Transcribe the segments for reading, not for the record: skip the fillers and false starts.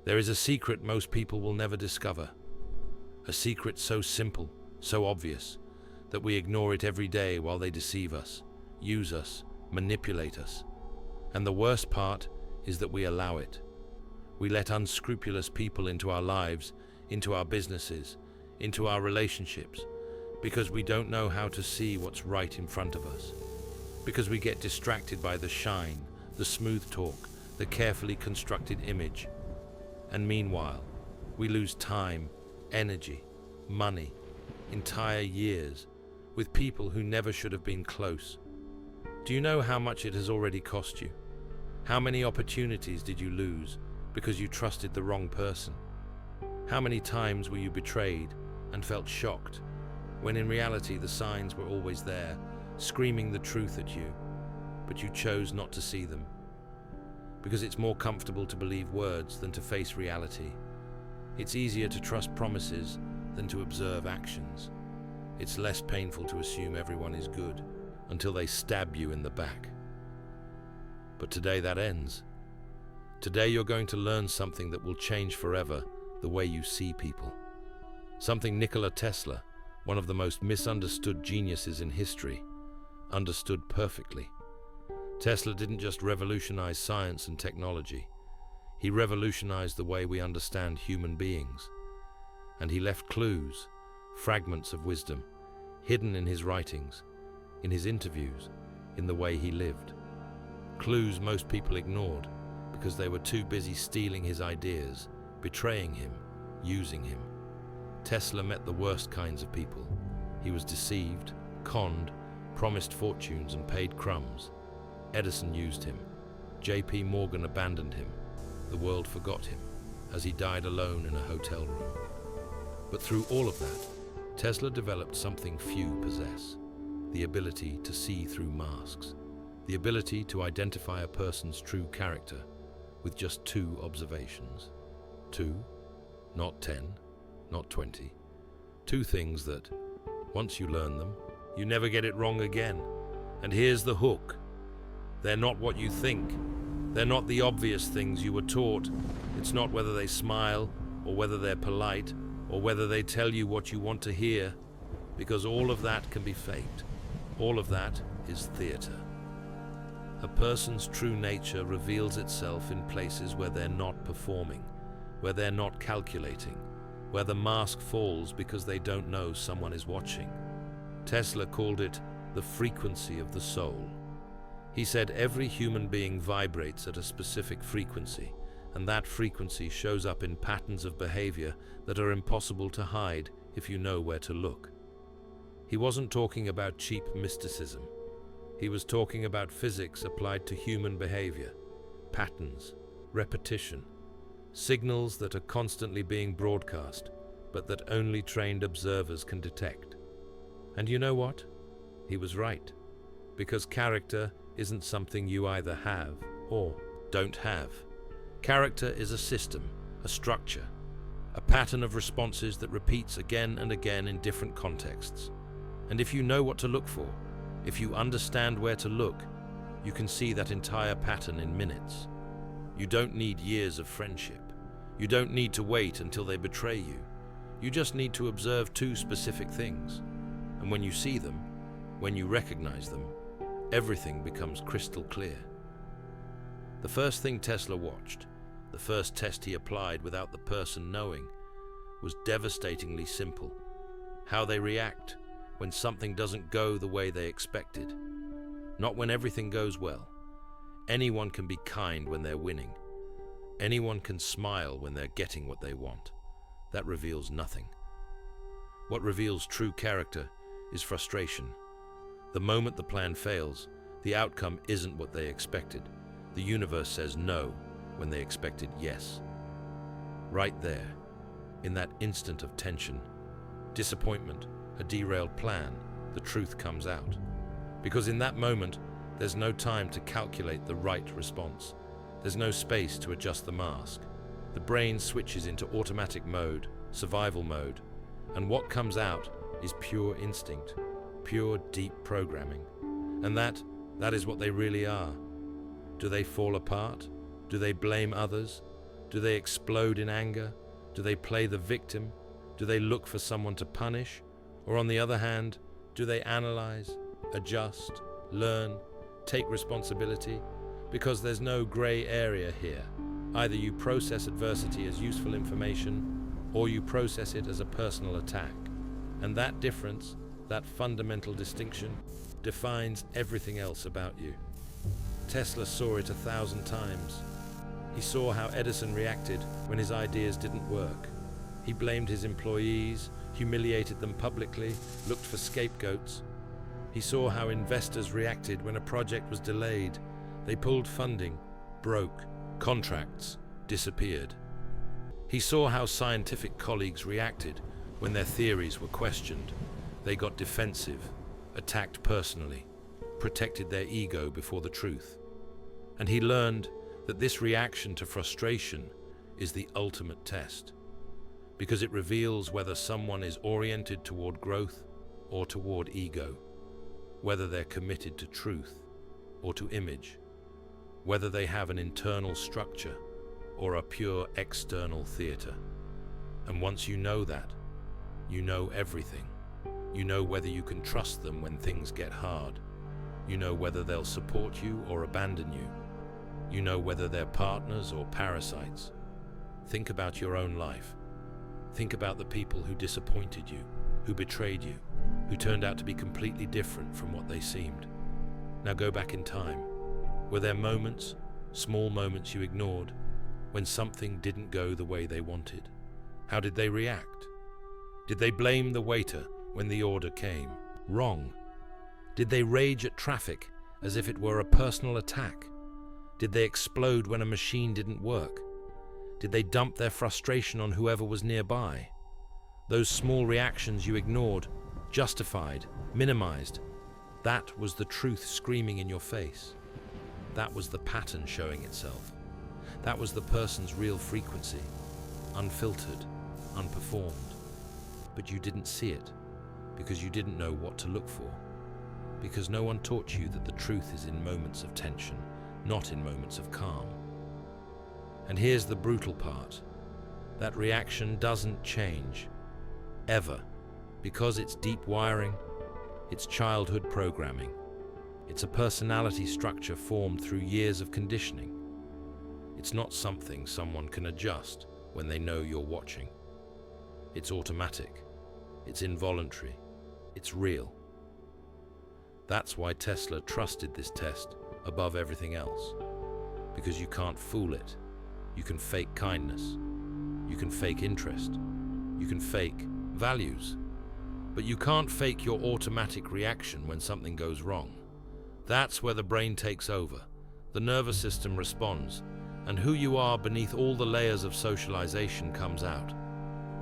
There is a secret most people will never discover. A secret so simple, so obvious, that we ignore it every day while they deceive us, use us, manipulate us. And the worst part is that we allow it. We let unscrupulous people into our lives, into our businesses, into our relationships, because we don't know how to see what's right in front of us. Because we get distracted by the shine, the smooth talk, the carefully constructed image. And meanwhile, we lose time, energy, money, entire years with people who never should have been close. Do you know how much it has already cost you? How many opportunities did you lose because you trusted the wrong person? How many times were you betrayed and felt shocked, when in reality the signs were always there, screaming the truth at you, but you chose not to see them? Because it's more comfortable to believe words than to face reality. It's easier to trust promises than to observe actions. It's less painful to assume everyone is good until they stab you in the back. But today that ends. Today you're going to learn something that will change forever the way you see people. Something Nikola Tesla, one of the most misunderstood geniuses in history, understood perfectly. Tesla didn't just revolutionize science and technology. He revolutionized the way we understand human beings. And he left clues, fragments of wisdom, hidden in his writings, in his interviews, in the way he lived. Clues most people ignored because they were too busy stealing his ideas, betraying him, using him. Tesla met the worst kinds of people. He was deceived, conned, promised fortunes and paid crumbs. Edison used him. J.P. Morgan abandoned him. The world forgot him as he died alone in a hotel room. But through all of that, Tesla developed something few possess: the ability to see through masks, the ability to identify a person's true character with just 2 observations. 2, not 10, not 20. 2 things that, once you learn them, you never get it wrong again. And here's the hook. They're not what you think. They're not the obvious things you were taught. It's not whether they smile, or whether they're polite, or whether they tell you what you want to hear, because all of that can be faked. All of that is theater. A person's true nature reveals itself in places where they're not performing, where they're not calculating, where the mask falls because they don't know someone is watching. Tesla called it the frequency of the soul. He said every human being vibrates at a specific frequency, and that frequency shows up in patterns of behavior that are impossible to hide if you know where to look. He wasn't talking about cheap mysticism. He was talking about physics applied to human behavior, patterns, repetition, signals that are constantly being broadcast, but that only trained observers can detect. And you know what? He was right, because character isn't something you either have or don't have. Character is a system, a structure, a pattern of responses that repeats again and again in different contexts. And if you know what to look for, if you understand where to look, you can see that entire pattern in minutes. You don't need years of friendship. You don't need to wait until they betray you. You just need to observe 2 specific things. And when you see them, when you recognize them, everything becomes crystal clear. The first thing Tesla watched, the first test he applied without the person knowing, was devastatingly simple. How they react when something doesn't go the way they expected. Not when everything goes well. Anyone can be kind when they're winning. Anyone can smile when they're getting what they want. That reveals nothing. What reveals true character is frustration. The moment the plan fails, the outcome isn't what they expected. The universe says no when they expected yes. Right there, in that instant of tension, disappointment, a derailed plan, the truth comes out. Because in that moment, there's no time to calculate the right response. There's no space to adjust the mask. The brain switches into automatic mode, survival mode, and what comes out is pure instinct, pure deep programming. And that is what they really are. Do they fall apart? Do they blame others? Do they explode in anger? Do they play the victim? Do they look for someone to punish? Or on the other hand, do they analyze, adjust, learn, take responsibility? Because there's no gray area here. Either you process adversity as useful information, or you process it as a personal attack. And that difference, that fundamental distinction, defines everything else about you. Tesla saw it 1,000 times. He saw how Edison reacted when his ideas didn't work. He blamed his employees, humiliated them publicly, looked for scapegoats. He saw how investors reacted when a project was delayed. They pulled funding, broke, contracts disappeared. He saw how scientific colleagues reacted when their theories were questioned. They got defensive, attacked personally, protected their ego before the truth. And he learned that this reaction to frustration is the ultimate test, because it reveals whether someone is oriented toward growth or toward ego, whether they're committed to truth or to image, whether they have an internal structure or a pure external theater. And once you know that, you know everything. You know whether you can trust them when things get hard. You know whether they'll support you or abandon you. You know whether they're partners or parasites. Think about your own life. Think about the people who disappointed you, who betrayed you, who turned out to be completely different from what they seemed. Now go back in time. Were there moments, small moments you ignored, when something didn't go the way they wanted? How did they react? Did they blame the waiter when the order came? Wrong. Did they rage at traffic as if it were a personal attack? Did they explode when a machine didn't work? Did they dump their frustration on whoever was nearby? Those small reactions you ignored, justified, minimized, that was the truth screaming in your face. That was the pattern showing itself. That was the person's real frequency, unfiltered, unperformed. But you didn't see it because you didn't know what to look for, because no one taught you that the truth is in moments of tension, not in moments of calm. And here's the brutal part. That reaction doesn't change, ever, because it's deep wiring, it's childhood programming, it's a personality structure formed through years of conditioning. It's not something someone can adjust when they know you're watching. It's automatic, it's involuntary, it's real. That's why Tesla trusted this test above everything else, because you can't fool it. You can fake kindness, you can fake interest, you can fake values, but you can't fake your automatic reaction when something goes wrong. That's where the brain takes over, the nervous system responds, and who you are beneath all the layers of socialization comes out.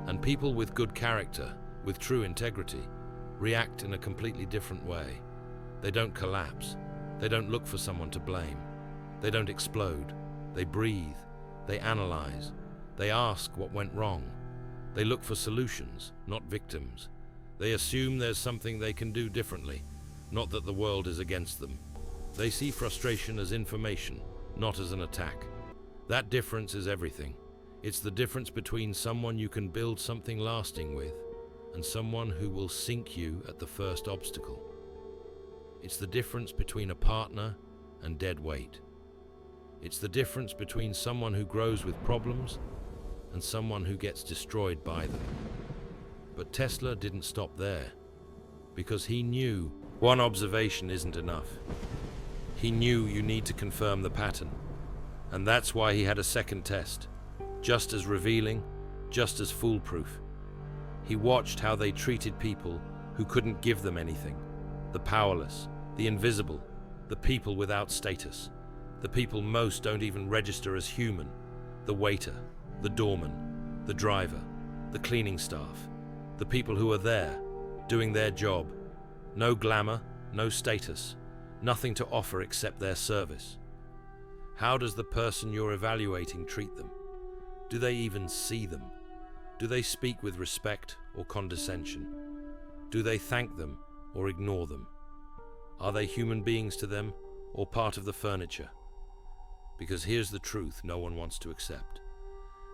And people with good character, with true integrity, react in a completely different way. They don't collapse, they don't look for someone to blame, they don't explode, they breathe. They analyze. They ask what went wrong. They look for solutions, not victims. They assume there's something they can do differently, not that the world is against them. They see frustration as information, not as an attack. That difference is everything. It's the difference between someone you can build something lasting with and someone who will sink you at the first obstacle. It's the difference between a partner and dead weight. It's the difference between someone who grows with problems and someone who gets destroyed by them. But Tesla didn't stop there, because he knew one observation isn't enough. He knew you need to confirm the pattern, and that's why he had a second test, just as revealing, just as foolproof. He watched how they treated people who couldn't give them anything, the powerless, the invisible, the people without status. The people most don't even register as human, the waiter, the doorman, the driver, the cleaning staff, the people who are there, doing their job. No glamour, no status, nothing to offer except their service. How does the person you're evaluating treat them? Do they even see them? Do they speak with respect or condescension? Do they thank them or ignore them? Are they human beings to them or part of the furniture? Because here's the truth no one wants to accept.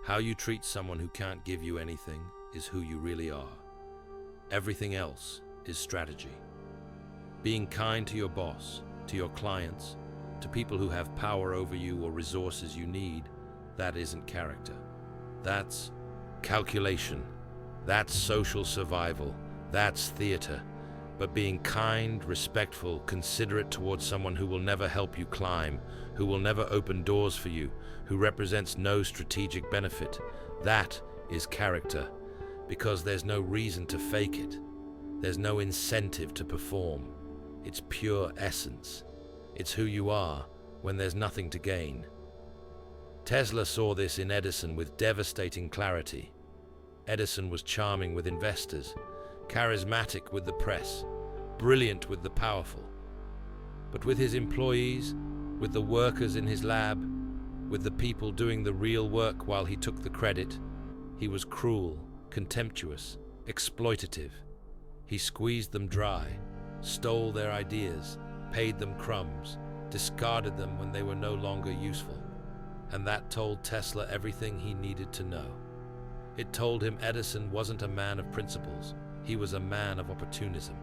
How you treat someone who can't give you anything is who you really are. Everything else is strategy. Being kind to your boss, to your clients, to people who have power over you or resources you need, that isn't character. That's calculation. That's social survival. That's theater. But being kind, respectful, considerate towards someone who will never help you climb, who will never open doors for you, who represents no strategic benefit, that is character, because there's no reason to fake it. There's no incentive to perform. It's pure essence. It's who you are when there's nothing to gain. Tesla saw this in Edison with devastating clarity. Edison was charming with investors, charismatic with the press, brilliant with the powerful. But with his employees, with the workers in his lab, with the people doing the real work while he took the credit, he was cruel, contemptuous, exploitative. He squeezed them dry, stole their ideas, paid them crumbs, discarded them when they were no longer useful. And that told Tesla everything he needed to know. It told him Edison wasn't a man of principles. He was a man of opportunism.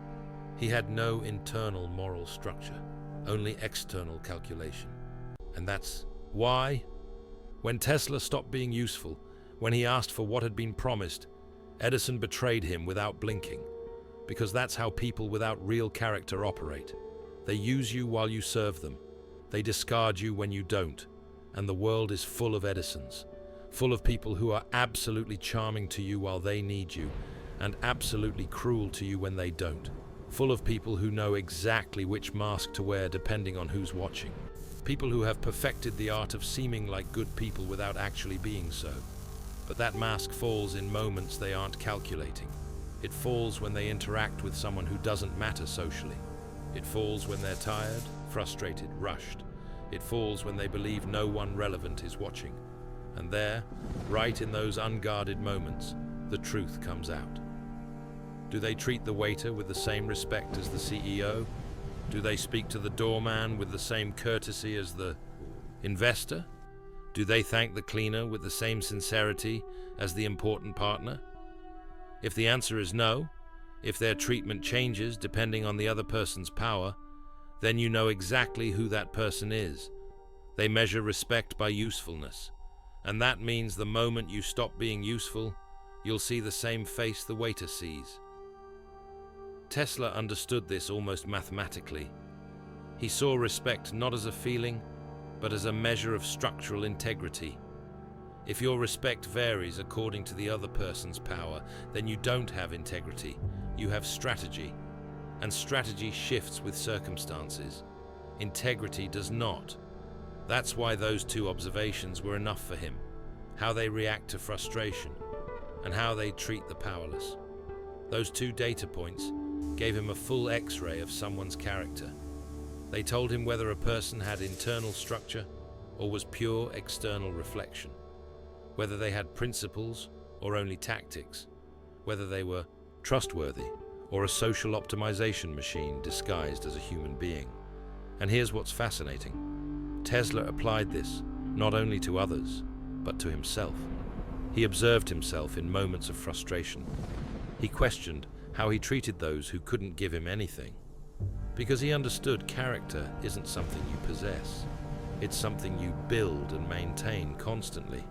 He had no internal moral structure, only external calculation. And that's why, when Tesla stopped being useful, when he asked for what had been promised, Edison betrayed him without blinking. Because that's how people without real character operate. They use you while you serve them. They discard you when you don't. And the world is full of Edisons, full of people who are absolutely charming to you while they need you, and absolutely cruel to you when they don't. Full of people who know exactly which mask to wear depending on who's watching. People who have perfected the art of seeming like good people without actually being so. But that mask falls in moments they aren't calculating. It falls when they interact with someone who doesn't matter socially. It falls when they're tired, frustrated, rushed. It falls when they believe no one relevant is watching. And there, right in those unguarded moments, the truth comes out. Do they treat the waiter with the same respect as the CEO? Do they speak to the doorman with the same courtesy as the investor? Do they thank the cleaner with the same sincerity as the important partner? If the answer is no, if their treatment changes depending on the other person's power, then you know exactly who that person is. They measure respect by usefulness. And that means the moment you stop being useful, you'll see the same face the waiter sees. Tesla understood this almost mathematically. He saw respect not as a feeling, but as a measure of structural integrity. If your respect varies according to the other person's power, then you don't have integrity, you have strategy. And strategy shifts with circumstances. Integrity does not. That's why those two observations were enough for him. How they react to frustration, and how they treat the powerless. Those two data points gave him a full X-ray of someone's character. They told him whether a person had internal structure or was pure external reflection. Whether they had principles or only tactics. Whether they were trustworthy or a social optimization machine disguised as a human being. And here's what's fascinating. Tesla applied this not only to others, but to himself. He observed himself in moments of frustration. He questioned how he treated those who couldn't give him anything. Because he understood character isn't something you possess. It's something you build and maintain constantly.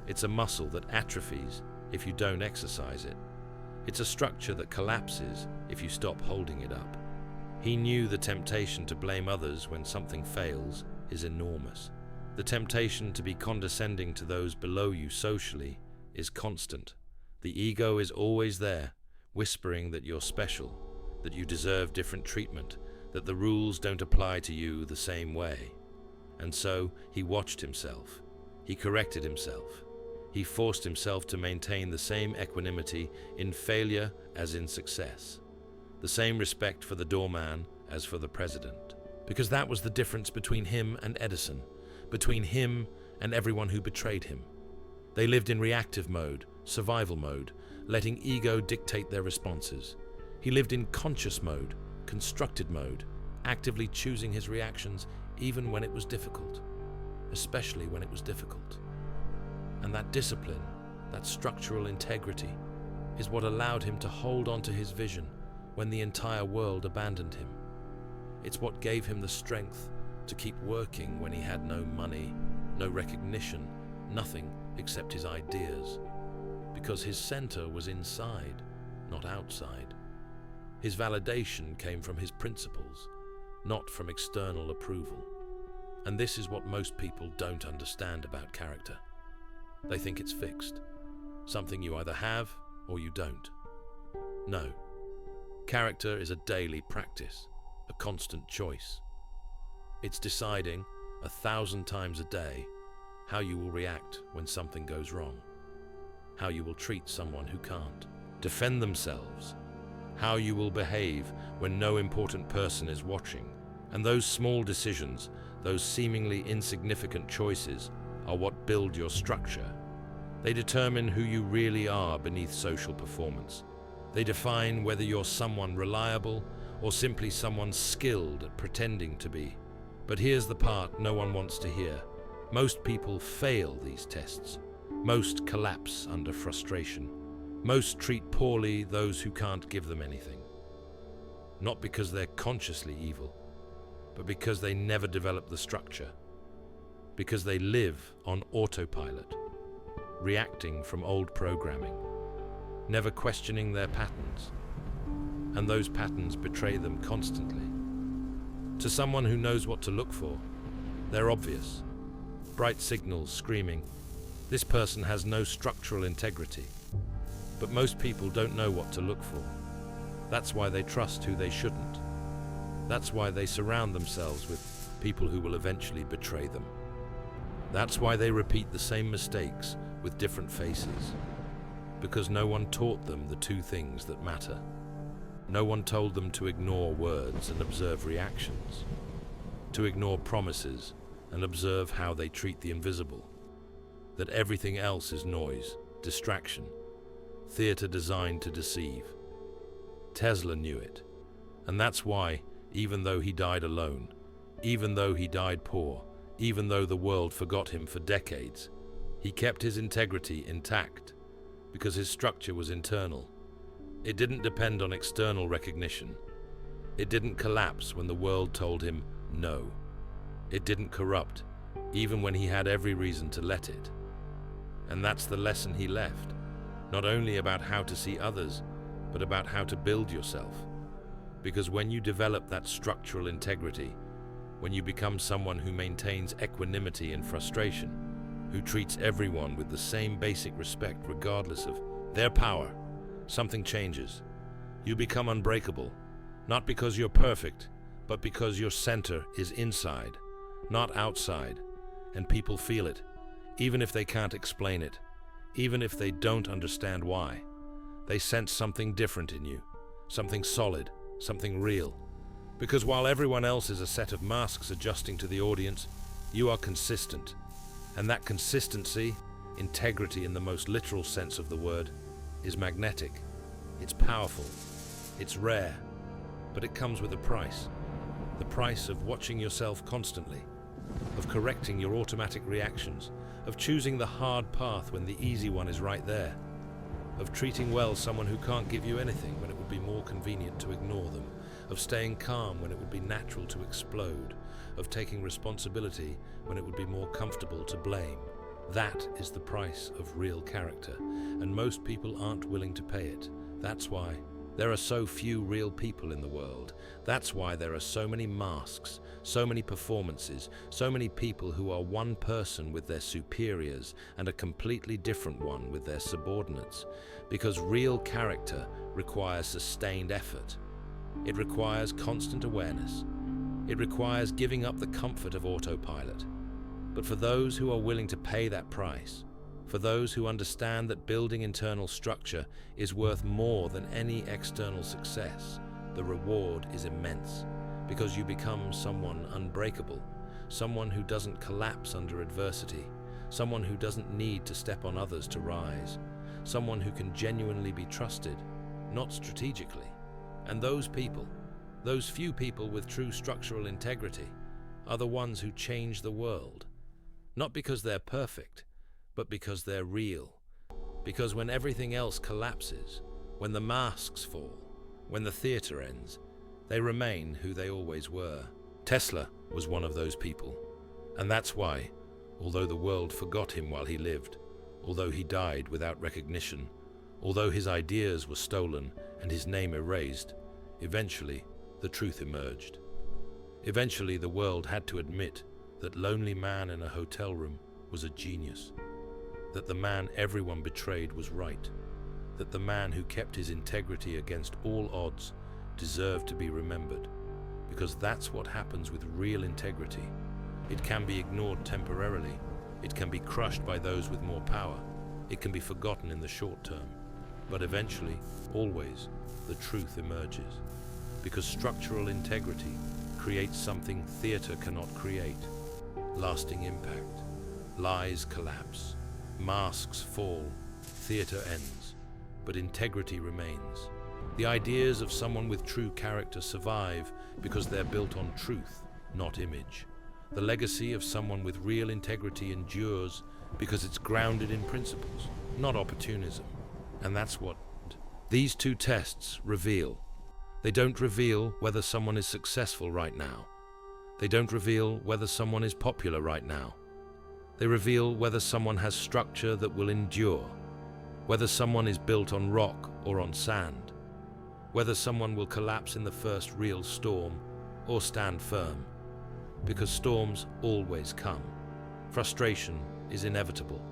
It's a muscle that atrophies if you don't exercise it. It's a structure that collapses if you stop holding it up. He knew the temptation to blame others when something fails is enormous. The temptation to be condescending to those below you socially is constant. The ego is always there, whispering that you're special, that you deserve different treatment, that the rules don't apply to you the same way. And so he watched himself. He corrected himself. He forced himself to maintain the same equanimity in failure as in success. The same respect for the doorman as for the president. Because that was the difference between him and Edison, between him and everyone who betrayed him. They lived in reactive mode, survival mode, letting ego dictate their responses. He lived in conscious mode, constructed mode, actively choosing his reactions even when it was difficult, especially when it was difficult. And that discipline, that structural integrity, is what allowed him to hold on to his vision when the entire world abandoned him. It's what gave him the strength to keep working when he had no money, no recognition, nothing except his ideas. Because his center was inside, not outside. His validation came from his principles, not from external approval. And this is what most people don't understand about character. They think it's fixed, something you either have or you don't. No. Character is a daily practice, a constant choice. It's deciding 1,000 times a day how you will react when something goes wrong, how you will treat someone who can't defend themselves, how you will behave when no important person is watching. And those small decisions, those seemingly insignificant choices, are what build your structure. They determine who you really are beneath social performance. They define whether you're someone reliable or simply someone skilled at pretending to be. But here's the part no one wants to hear. Most people fail these tests. Most collapse under frustration. Most treat poorly those who can't give them anything. Not because they're consciously evil, but because they never develop the structure. Because they live on autopilot, reacting from old programming, never questioning their patterns. And those patterns betray them constantly. To someone who knows what to look for, they're obvious. Bright signals screaming, this person has no structural integrity. But most people don't know what to look for. That's why they trust who they shouldn't. That's why they surround themselves with people who will eventually betray them. That's why they repeat the same mistakes with different faces. Because no one taught them the two things that matter. No one told them to ignore words and observe reactions, to ignore promises and observe how they treat the invisible, that everything else is noise, distraction, theater designed to deceive. Tesla knew it, and that's why, even though he died alone, even though he died poor, even though the world forgot him for decades, he kept his integrity intact, because his structure was internal. It didn't depend on external recognition. It didn't collapse when the world told him no. It didn't corrupt, even when he had every reason to let it. And that's the lesson he left, not only about how to see others, but about how to build yourself. Because when you develop that structural integrity, when you become someone who maintains equanimity in frustration, who treats everyone with the same basic respect regardless of their power, something changes. You become unbreakable, not because you're perfect, but because your center is inside, not outside, and people feel it, even if they can't explain it, even if they don't understand why. They sense something different in you, something solid, something real. Because while everyone else is a set of masks adjusting to the audience, you are consistent. And that consistency, integrity in the most literal sense of the word, is magnetic. It's powerful. It's rare. But it comes with a price. The price of watching yourself constantly, of correcting your automatic reactions, of choosing the hard path when the easy one is right there, of treating well someone who can't give you anything when it would be more convenient to ignore them, of staying calm when it would be natural to explode, of taking responsibility when it would be more comfortable to blame. That is the price of real character, and most people aren't willing to pay it. That's why there are so few real people in the world. That's why there are so many masks, so many performances, so many people who are one person with their superiors and a completely different one with their subordinates. Because real character requires sustained effort. It requires constant awareness. It requires giving up the comfort of autopilot. But for those who are willing to pay that price, for those who understand that building internal structure is worth more than any external success, the reward is immense, because you become someone unbreakable, someone who doesn't collapse under adversity, someone who doesn't need to step on others to rise, someone who can genuinely be trusted, not strategically. And those people, those few people with true structural integrity, are the ones who change the world. Not because they're perfect, but because they're real. Because when everything else collapses, when the masks fall, when the theater ends, they remain who they always were. Tesla was one of those people. And that's why, although the world forgot him while he lived, although he died without recognition, although his ideas were stolen and his name erased, eventually the truth emerged. Eventually the world had to admit that lonely man in a hotel room was a genius, that the man everyone betrayed was right, that the man who kept his integrity against all odds deserved to be remembered, because that's what happens with real integrity. It can be ignored temporarily, it can be crushed by those with more power, it can be forgotten in the short term, but eventually, always, the truth emerges. Because structural integrity creates something theater cannot create: lasting impact. Lies collapse, masks fall, theater ends, but integrity remains. The ideas of someone with true character survive because they're built on truth, not image. The legacy of someone with real integrity endures because it's grounded in principles, not opportunism. And that's what these two tests reveal. They don't reveal whether someone is successful right now. They don't reveal whether someone is popular right now. They reveal whether someone has structure that will endure, whether someone is built on rock or on sand, whether someone will collapse in the first real storm or stand firm. Because storms always come. Frustration is inevitable.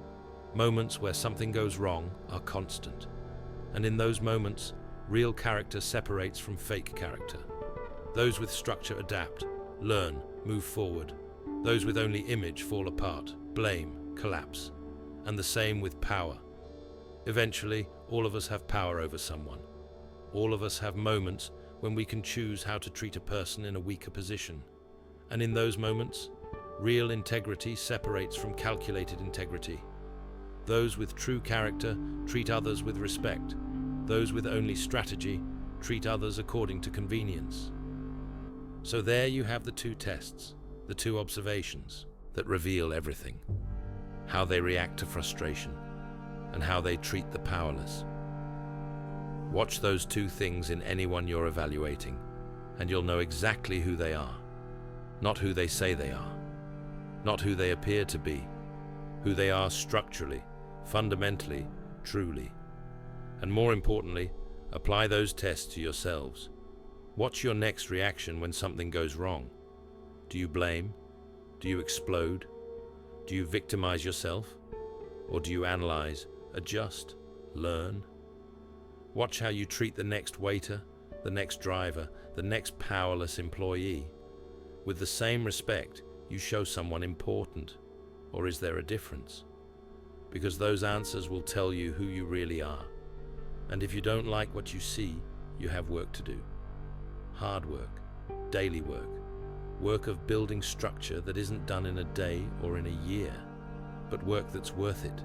Moments where something goes wrong are constant. And in those moments, real character separates from fake character. Those with structure adapt, learn, move forward. Those with only image fall apart, blame, collapse. And the same with power. Eventually, all of us have power over someone. All of us have moments when we can choose how to treat a person in a weaker position. And in those moments, real integrity separates from calculated integrity. Those with true character treat others with respect. Those with only strategy treat others according to convenience. So there you have the two tests, the two observations that reveal everything. How they react to frustration and how they treat the powerless. Watch those two things in anyone you're evaluating, and you'll know exactly who they are. Not who they say they are. Not who they appear to be. Who they are structurally, fundamentally, truly. And more importantly, apply those tests to yourselves. What's your next reaction when something goes wrong? Do you blame? Do you explode? Do you victimize yourself? Or do you analyze, adjust, learn? Watch how you treat the next waiter, the next driver, the next powerless employee. With the same respect, you show someone important. Or is there a difference? Because those answers will tell you who you really are. And if you don't like what you see, you have work to do. Hard work, daily work, work of building structure that isn't done in a day or in a year, but work that's worth it.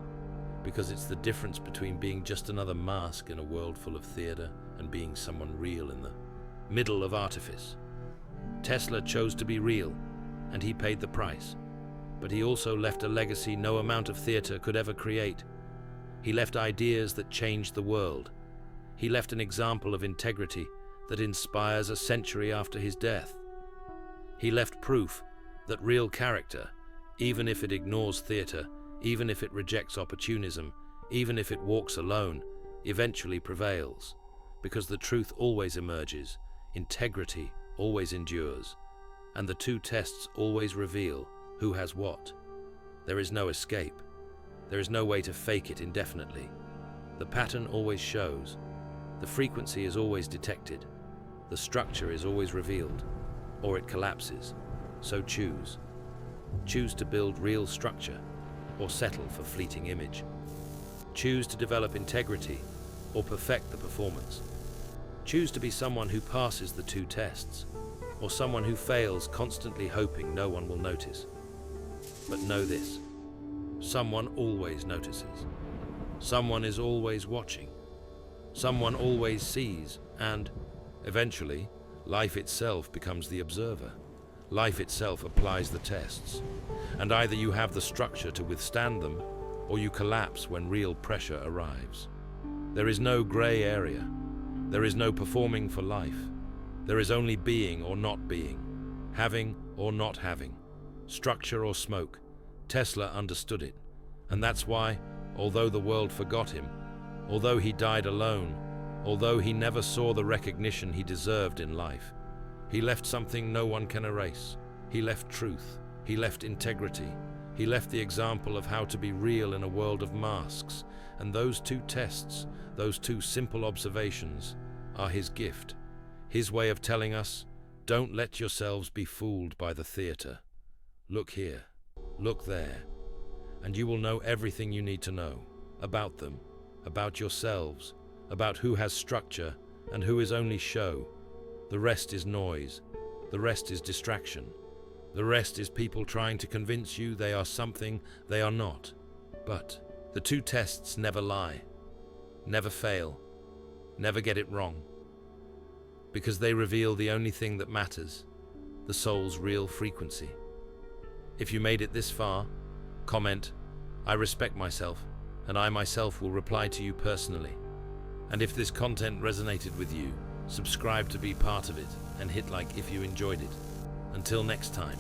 Because it's the difference between being just another mask in a world full of theater and being someone real in the middle of artifice. Tesla chose to be real, and he paid the price. But he also left a legacy no amount of theater could ever create. He left ideas that changed the world. He left an example of integrity that inspires a century after his death. He left proof that real character, even if it ignores theater, even if it rejects opportunism, even if it walks alone, eventually prevails. Because the truth always emerges, integrity always endures, and the two tests always reveal who has what. There is no escape. There is no way to fake it indefinitely. The pattern always shows. The frequency is always detected. The structure is always revealed, or it collapses. So choose. Choose to build real structure, or settle for fleeting image. Choose to develop integrity, or perfect the performance. Choose to be someone who passes the two tests, or someone who fails constantly hoping no one will notice. But know this, someone always notices. Someone is always watching. Someone always sees, and eventually, life itself becomes the observer. Life itself applies the tests. And either you have the structure to withstand them, or you collapse when real pressure arrives. There is no gray area. There is no performing for life. There is only being or not being, having or not having, structure or smoke. Tesla understood it, and that's why, although the world forgot him, although he died alone, although he never saw the recognition he deserved in life, he left something no one can erase. He left truth. He left integrity. He left the example of how to be real in a world of masks. And those two tests, those two simple observations, are his gift. His way of telling us, don't let yourselves be fooled by the theater. Look here, look there, and you will know everything you need to know about them, about yourselves, about who has structure and who is only show. The rest is noise. The rest is distraction. The rest is people trying to convince you they are something they are not. But the two tests never lie, never fail, never get it wrong, because they reveal the only thing that matters, the soul's real frequency. If you made it this far, comment, "I respect myself," and I myself will reply to you personally. And if this content resonated with you, subscribe to be part of it and hit like if you enjoyed it. Until next time.